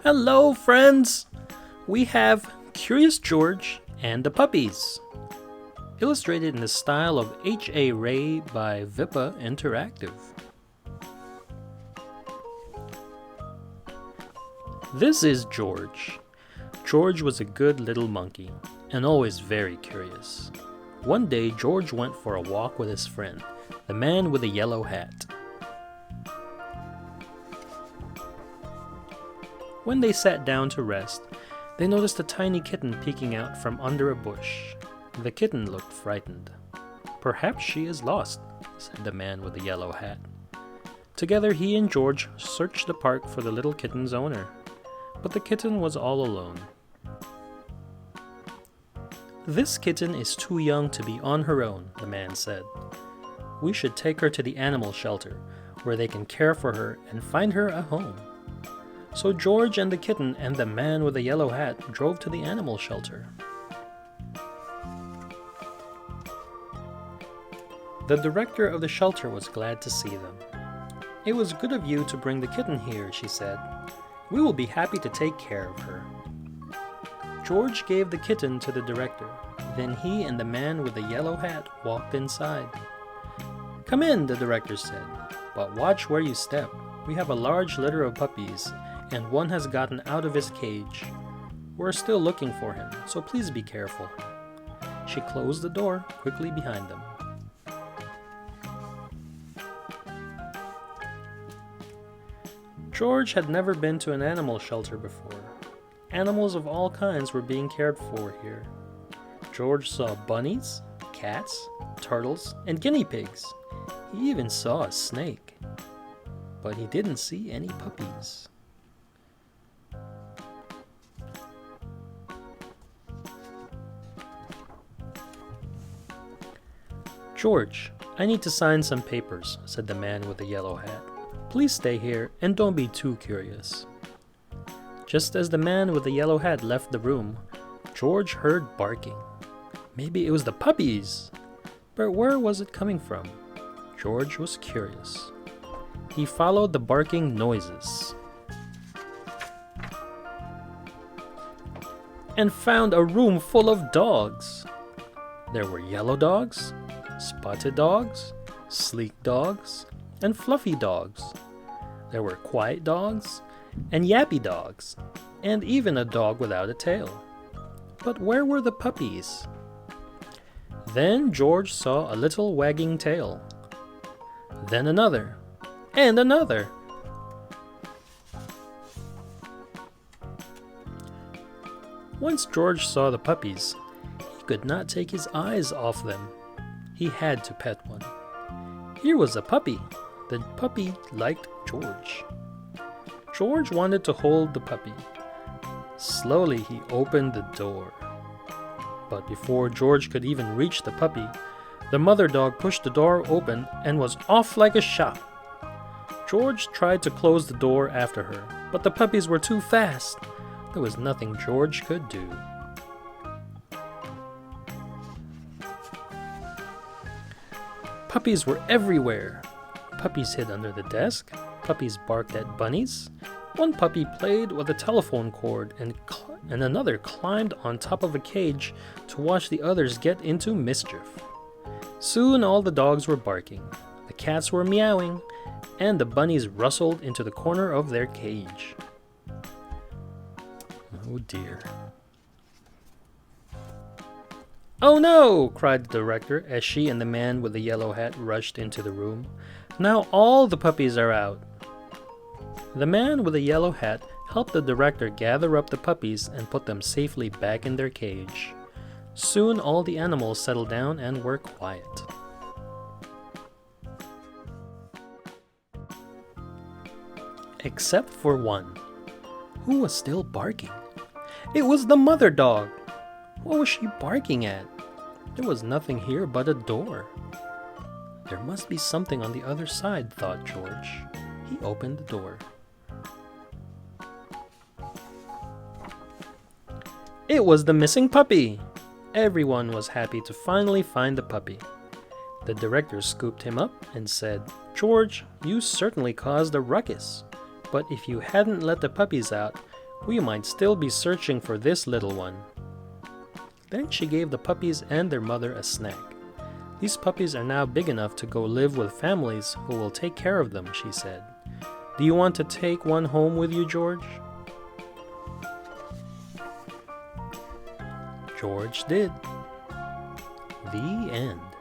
Hello, friends! We have Curious George and the Puppies, illustrated in the style of H.A. Ray by Vipah Interactive. This is George. George was a good little monkey and always very curious. One day, George went for a walk with his friend, the man with a yellow hat. When they sat down to rest, they noticed a tiny kitten peeking out from under a bush. The kitten looked frightened. "Perhaps she is lost," said the man with the yellow hat. Together he and George searched the park for the little kitten's owner, but the kitten was all alone. "This kitten is too young to be on her own," the man said. "We should take her to the animal shelter, where they can care for her and find her a home." So George and the kitten and the man with the yellow hat drove to the animal shelter. The director of the shelter was glad to see them. "It was good of you to bring the kitten here," she said. "We will be happy to take care of her." George gave the kitten to the director. Then he and the man with the yellow hat walked inside. "Come in," the director said, "but watch where you step. We have a large litter of puppies, and one has gotten out of his cage. We're still looking for him, so please be careful." She closed the door quickly behind them. George had never been to an animal shelter before. Animals of all kinds were being cared for here. George saw bunnies, cats, turtles, and guinea pigs. He even saw a snake. But he didn't see any puppies. "George, I need to sign some papers," said the man with the yellow hat. "Please stay here and don't be too curious." Just as the man with the yellow hat left the room, George heard barking. Maybe it was the puppies. But where was it coming from? George was curious. He followed the barking noises and found a room full of dogs. There were yellow dogs, spotted dogs, sleek dogs, and fluffy dogs. There were quiet dogs and yappy dogs, and even a dog without a tail. But where were the puppies? Then George saw a little wagging tail. Then another, and another. Once George saw the puppies, he could not take his eyes off them. He had to pet one. Here was a puppy. The puppy liked George. George wanted to hold the puppy. Slowly he opened the door. But before George could even reach the puppy, the mother dog pushed the door open and was off like a shot. George tried to close the door after her, but the puppies were too fast. There was nothing George could do. Puppies were everywhere. Puppies hid under the desk. Puppies barked at bunnies. One puppy played with a telephone cord, and another climbed on top of a cage to watch the others get into mischief. Soon all the dogs were barking, the cats were meowing, and the bunnies rustled into the corner of their cage. Oh dear. "Oh no!" cried the director as she and the man with the yellow hat rushed into the room. "Now all the puppies are out." The man with the yellow hat helped the director gather up the puppies and put them safely back in their cage. Soon all the animals settled down and were quiet. Except for one, who was still barking. It was the mother dog. What was she barking at? There was nothing here but a door. There must be something on the other side, thought George. He opened the door. It was the missing puppy! Everyone was happy to finally find the puppy. The director scooped him up and said, "George, you certainly caused a ruckus. But if you hadn't let the puppies out, We might still be searching for this little one." Then she gave the puppies and their mother a snack. "These puppies are now big enough to go live with families who will take care of them," she said. "Do you want to take one home with you, George?" George did. The end.